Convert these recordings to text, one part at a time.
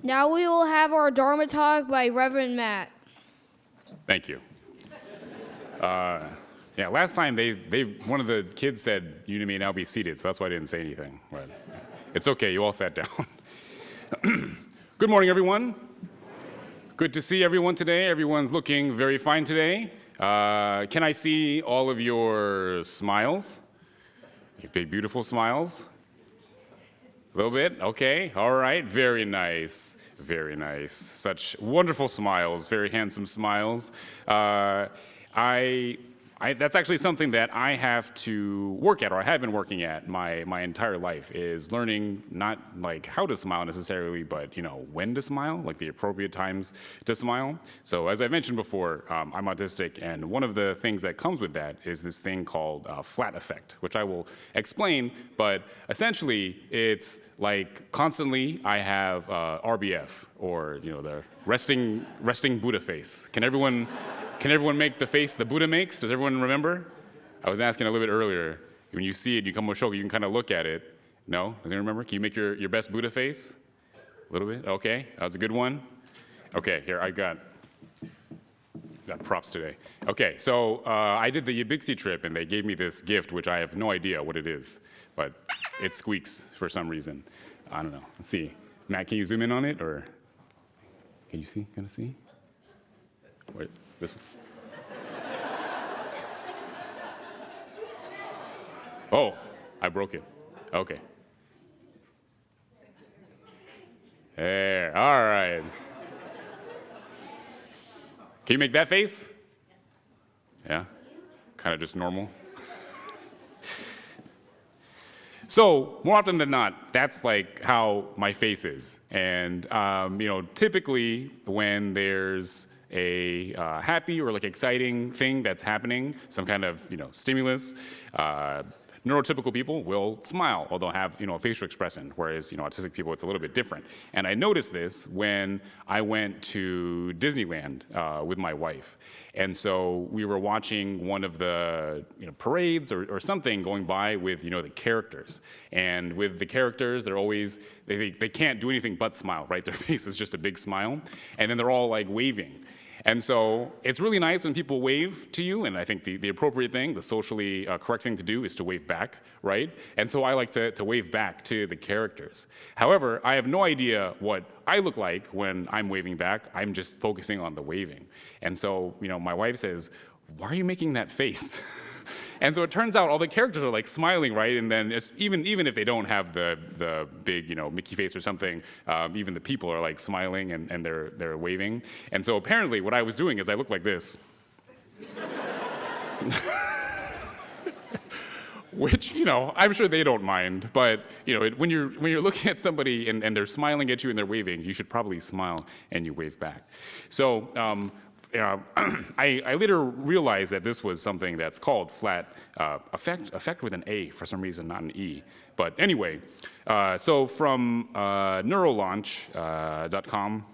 Now we will have our Dharma talk by Reverend Matt. Thank you. Yeah, last time one of the kids said, "You may now be seated," so that's why I didn't say anything. But it's okay, you all sat down. Good morning, everyone. Good to see everyone today. Everyone's looking very fine today. Can I see all of your smiles? Your big, beautiful smiles? A little bit? Okay, all right, very nice, very nice. Such wonderful smiles, very handsome smiles. That's actually something that I have to work at, or I have been working at my entire life, is learning not like how to smile necessarily, but when to smile, like the appropriate times to smile. So as I mentioned before, I'm autistic, and one of the things that comes with that is this thing called flat effect, which I will explain, but essentially it's like constantly I have RBF, or the resting Buddha face. Can everyone make the face the Buddha makes? Does everyone remember? I was asking a little bit earlier. When you see it, you come with Shoka, you can kind of look at it. No? Does anyone remember? Can you make your best Buddha face? A little bit? Okay, that was a good one. Okay, here, I got props today. Okay, so I did the Yabixi trip, and they gave me this gift, which I have no idea what it is, but it squeaks for some reason. I don't know. Let's see. Matt, can you zoom in on it, or can you see? Can I see? Wait. This one. Oh, I broke it. Okay. There, all right. Can you make that face? Yeah? Kind of just normal? So, more often than not, that's like how my face is. And, typically when there's a happy or like exciting thing that's happening, some kind of stimulus, neurotypical people will smile, or they'll have a facial expression, whereas autistic people, it's a little bit different. And I noticed this when I went to Disneyland with my wife, and so we were watching one of the parades or something going by with the characters, and with the characters they're always they can't do anything but smile, right? Their face is just a big smile, and then they're all like waving. And so it's really nice when people wave to you, and I think the appropriate thing, the socially correct thing to do is to wave back, right? And so I like to wave back to the characters. However, I have no idea what I look like when I'm waving back. I'm just focusing on the waving. And so, my wife says, "Why are you making that face?" And so it turns out all the characters are like smiling, right? And then even if they don't have the big Mickey face or something, even the people are like smiling and they're waving. And so apparently what I was doing is I looked like this, which I'm sure they don't mind. But when you're looking at somebody and they're smiling at you and they're waving, you should probably smile and you wave back. So. I later realized that this was something that's called flat effect with an A for some reason, not an E. But anyway, so from neurolaunch.com,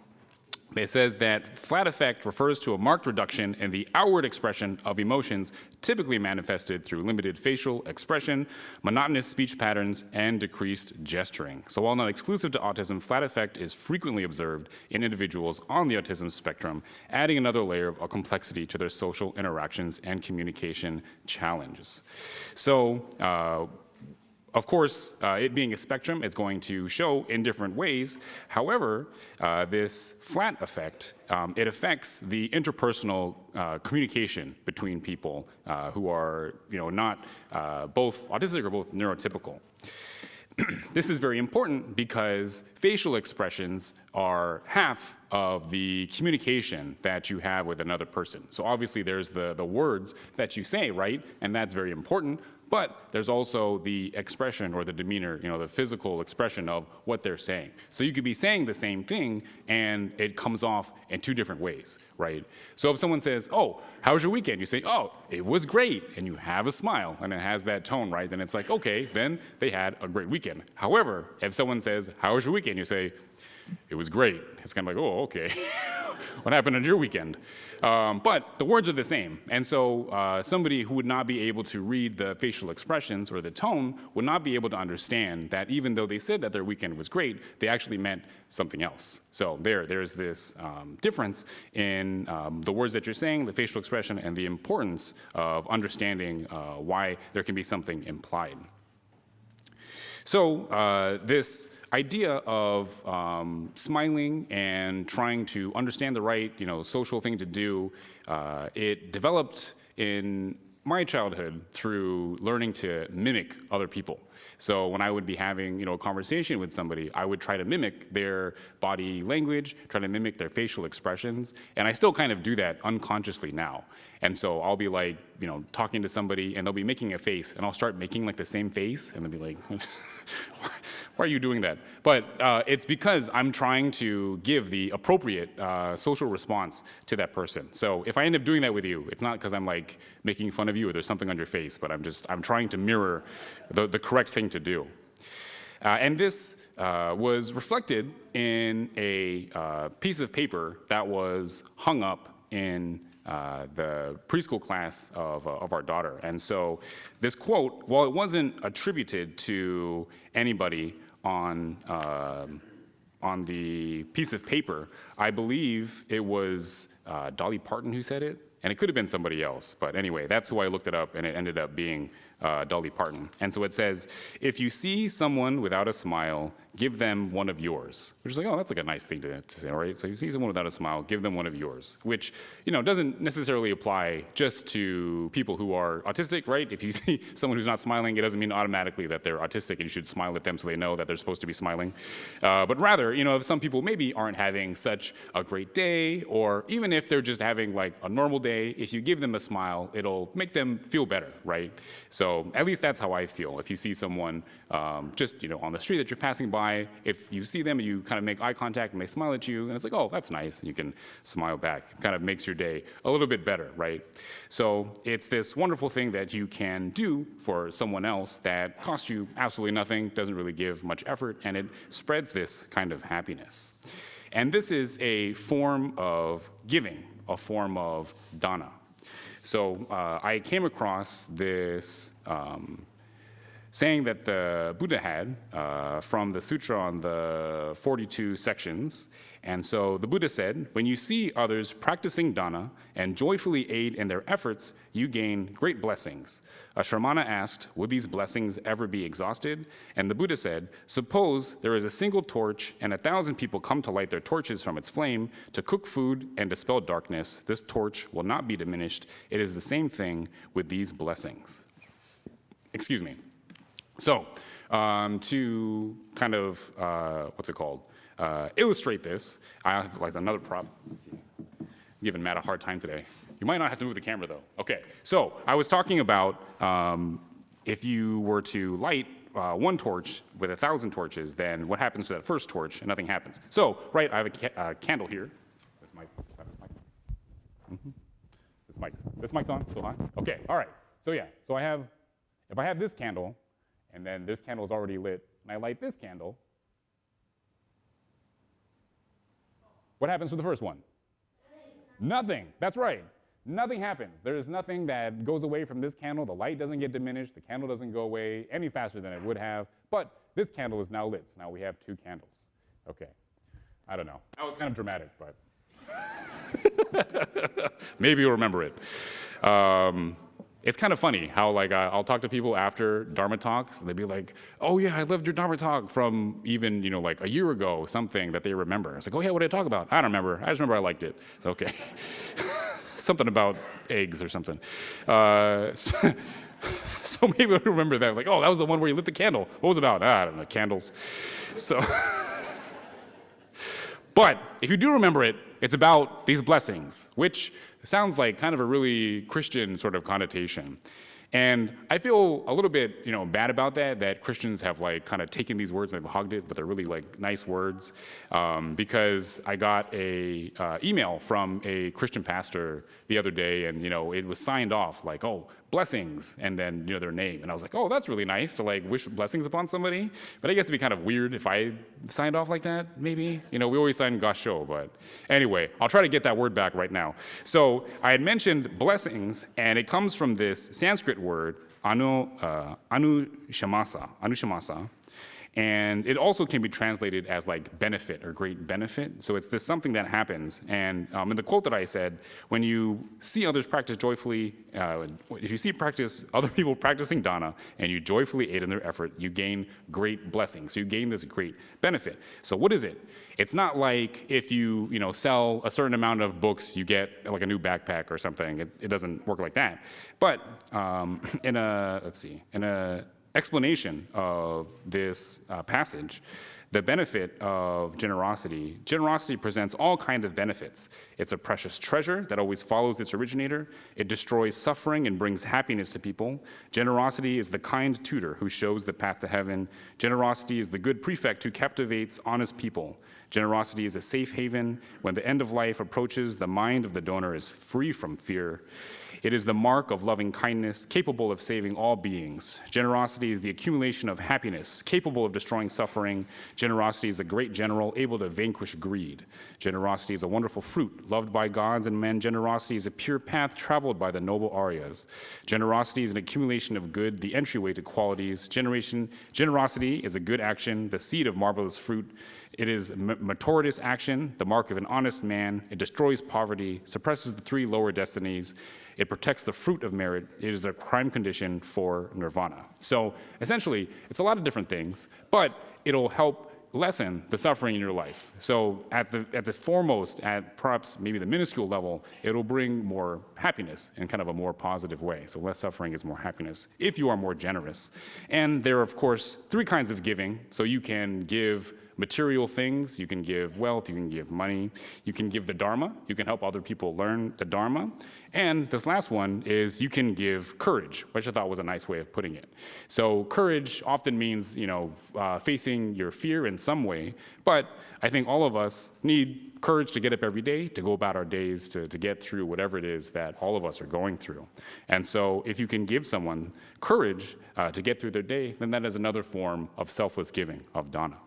it says that flat effect refers to a marked reduction in the outward expression of emotions typically manifested through limited facial expression, monotonous speech patterns, and decreased gesturing. So while not exclusive to autism, flat effect is frequently observed in individuals on the autism spectrum, adding another layer of complexity to their social interactions and communication challenges. So, of course, it being a spectrum, it's going to show in different ways. However, this flat effect, it affects the interpersonal communication between people who are, not both autistic or both neurotypical. This is very important because facial expressions are half of the communication that you have with another person. So obviously there's the words that you say, right? And that's very important. But there's also the expression or the demeanor, the physical expression of what they're saying. So you could be saying the same thing and it comes off in two different ways, right? So if someone says, "Oh, how was your weekend?" You say, "Oh, it was great," and you have a smile and it has that tone, right? Then it's like, okay, then they had a great weekend. However, if someone says, "How was your weekend?" You say, it was great. It's kind of like, oh, okay. What happened on your weekend? But the words are the same. And so somebody who would not be able to read the facial expressions or the tone would not be able to understand that even though they said that their weekend was great, they actually meant something else. So there's this difference in the words that you're saying, the facial expression, and the importance of understanding why there can be something implied. So this idea of smiling and trying to understand the right, social thing to do, it developed in my childhood through learning to mimic other people. So when I would be having, a conversation with somebody, I would try to mimic their body language, try to mimic their facial expressions, and I still kind of do that unconsciously now. And so I'll be like, talking to somebody, and they'll be making a face, and I'll start making like the same face, and they'll be like, why are you doing that? But it's because I'm trying to give the appropriate social response to that person. So if I end up doing that with you, it's not because I'm like making fun of you or there's something on your face, but I'm trying to mirror the correct thing to do. And this was reflected in a piece of paper that was hung up in the preschool class of our daughter. And so this quote, while it wasn't attributed to anybody on the piece of paper, I believe it was Dolly Parton who said it, and it could have been somebody else. But anyway, that's who I looked it up, and it ended up being Dolly Parton. And so it says, if you see someone without a smile, give them one of yours. Which is like, oh, that's like a nice thing to say, all right? So you see someone without a smile, give them one of yours. Which, doesn't necessarily apply just to people who are autistic, right? If you see someone who's not smiling, it doesn't mean automatically that they're autistic and you should smile at them so they know that they're supposed to be smiling. But rather, if some people maybe aren't having such a great day, or even if they're just having like a normal day, if you give them a smile, it'll make them feel better, right? So at least that's how I feel. If you see someone just on the street that you're passing by, if you see them and you kind of make eye contact and they smile at you, and it's like, oh, that's nice, and you can smile back. It kind of makes your day a little bit better, right? So it's this wonderful thing that you can do for someone else that costs you absolutely nothing, doesn't really give much effort, and it spreads this kind of happiness. And this is a form of giving, a form of dana. So I came across this saying that the Buddha had from the sutra on the 42 sections. And so the Buddha said, when you see others practicing dana and joyfully aid in their efforts, you gain great blessings. A Shramana asked, would these blessings ever be exhausted? And the Buddha said, suppose there is a single torch and 1,000 people come to light their torches from its flame to cook food and dispel darkness. This torch will not be diminished. It is the same thing with these blessings. Excuse me. So to kind of, illustrate this, I have like another prop. Let's see. I'm giving Matt a hard time today. You might not have to move the camera though. Okay, so I was talking about if you were to light one torch with 1,000 torches, then what happens to that first torch? And nothing happens. So, right, I have a candle here. This mic. Mm-hmm. This mic's on, still on? Okay, all right. So yeah, so if I have this candle, and then this candle is already lit, and I light this candle, what happens to the first one? Nothing. That's right. Nothing happens. There is nothing that goes away from this candle. The light doesn't get diminished. The candle doesn't go away any faster than it would have. But this candle is now lit. So now we have 2 candles. Okay. I don't know. That was kind of dramatic, but maybe you'll remember it. It's kind of funny how I'll talk to people after Dharma talks, and they'd be like, oh yeah, I loved your Dharma talk from even, like a year ago, something that they remember. It's like, oh yeah, what did I talk about? I don't remember. I just remember I liked it. It's okay. Something about eggs or something. So maybe I'll remember that. Like, oh, that was the one where you lit the candle. What was it about? I don't know, candles. So, but if you do remember it, it's about these blessings, which sounds like kind of a really Christian sort of connotation. And I feel a little bit, bad about that Christians have kind of taken these words and they've hogged it, but they're really nice words. Because I got a email from a Christian pastor the other day, and it was signed off oh, blessings, and then their name. And I was like, oh, that's really nice to like wish blessings upon somebody. But I guess it'd be kind of weird if I signed off like that, maybe. We always sign gasho, but anyway, I'll try to get that word back right now. So I had mentioned blessings, and it comes from this Sanskrit word, anushamasa. And it also can be translated as like benefit or great benefit. So it's this something that happens. And in the quote that I said, when you see others practice joyfully, if you see other people practicing dana and you joyfully aid in their effort, you gain great blessings. So you gain this great benefit. So what is it? It's not like if you sell a certain amount of books, you get like a new backpack or something. It doesn't work like that. But in a explanation of this passage, the benefit of generosity presents all kinds of benefits. It's a precious treasure that always follows its originator. It destroys suffering and brings happiness to people. Generosity is the kind tutor who shows the path to heaven. Generosity is the good prefect who captivates honest people. Generosity is a safe haven. When the end of life approaches, the mind of the donor is free from fear. It is the mark of loving kindness, capable of saving all beings. Generosity is the accumulation of happiness, capable of destroying suffering. Generosity is a great general, able to vanquish greed. Generosity is a wonderful fruit, loved by gods and men. Generosity is a pure path traveled by the noble Aryas. Generosity is an accumulation of good, the entryway to qualities. Generosity is a good action, the seed of marvelous fruit. It is meritorious action, the mark of an honest man. It destroys poverty, suppresses the three lower destinies. It protects the fruit of merit. It is the prime condition for nirvana. So essentially, it's a lot of different things, but it'll help lessen the suffering in your life. So at the foremost, at perhaps maybe the minuscule level, it'll bring more happiness in kind of a more positive way. So less suffering is more happiness if you are more generous. And there are, of course, three kinds of giving. So you can give material things, you can give wealth, you can give money, you can give the Dharma, you can help other people learn the Dharma. And this last one is you can give courage, which I thought was a nice way of putting it. So courage often means, facing your fear in some way, but I think all of us need courage to get up every day, to go about our days, to get through whatever it is that all of us are going through. And so if you can give someone courage to get through their day, then that is another form of selfless giving, of dana.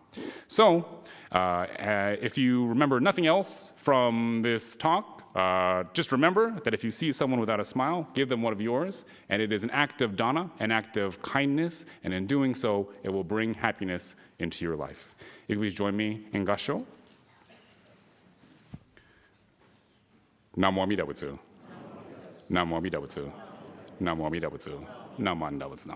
So if you remember nothing else from this talk, just remember that if you see someone without a smile, give them one of yours, and it is an act of dana, an act of kindness, and in doing so, it will bring happiness into your life. If you please join me in gasho. Namo Amida Butsu. Namo Amida Butsu. Namo Amida Butsu. Namo Amida Butsu.